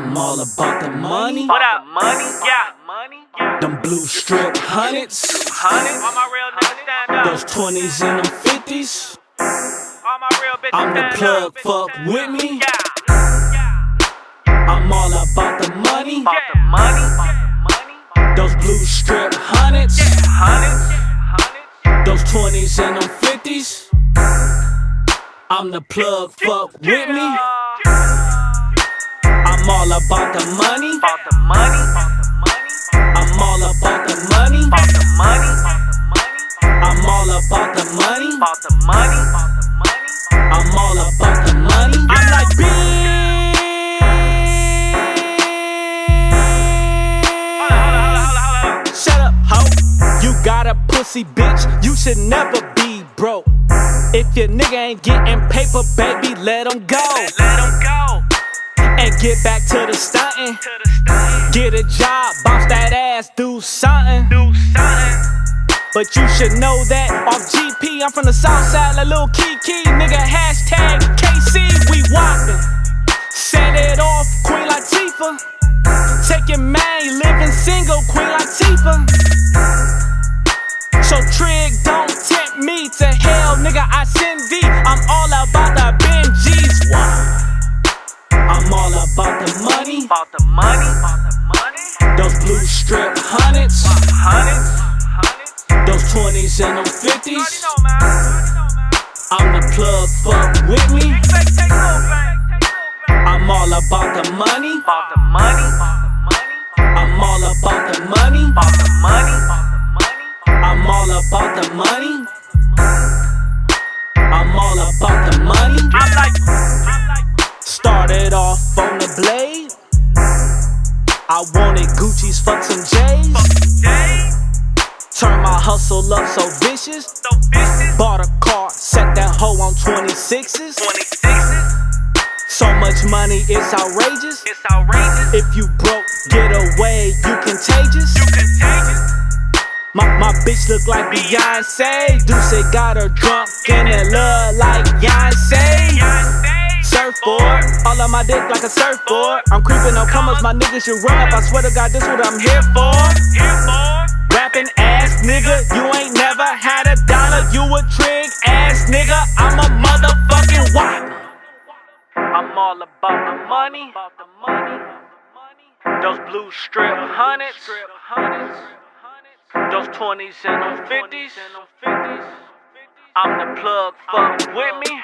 I'm all about the money. What up, money? Yeah, money. Yeah. Them blue strip hundreds. All my real niggas stand up. Those 20s and them 50s. All my real bitches I'm the stand plug, up. fuck with me. Yeah. I'm all about the money. About the money. Those blue strip hundreds. Hundreds. Those 20s and them 50s. I'm the plug, fuck with me. I'm all about the money. About the money. I'm all about the money. About the money. I'm all about the money. About the money. I'm all about the money. I'm like bitch. Shut up, ho. You got a pussy, bitch. You should never be broke. If your nigga ain't getting paper, baby, let him go. Let him go. And get back to the stuntin'. Get a job, bounce that ass, do something. But you should know that off GP, I'm from the south side, like Lil Kiki. Nigga, hashtag KC, we whoppin'. Set it off, Queen Latifah. Take your man, living single, Queen Latifah. So Trig, don't tempt me to hell, nigga, I send thee. I'm all about the Benjis. I'm all about the money. About the money. Those blue strip hundreds. Hundreds. Those 20s and them 50s. You know, man. I'm the plug, fuck with me. Take over. I'm all about the money. About the money. I'm all about the money. About the money. I'm all about the money. I'm all about the money. I'm like. Started off on the blade. I wanted Gucci's, fuck some J's. Turn my hustle up so vicious. Bought a car, set that hoe on 26s. So much money, it's outrageous. It's outrageous. If you broke, get away, you contagious. My bitch look like Beyonce. Duce got her drunk and it love like Beyonce. Surfboard, all on my dick like a surfboard. I'm creeping on commas, my niggas should run up. I swear to God, this what I'm here for. Rapping ass nigga, you ain't never had a dollar. You a Trig ass nigga, I'm a motherfucking Whop. I'm all about the money. Those blue strip hundreds. Those 20s and them 50s. I'm the plug, fuck with me.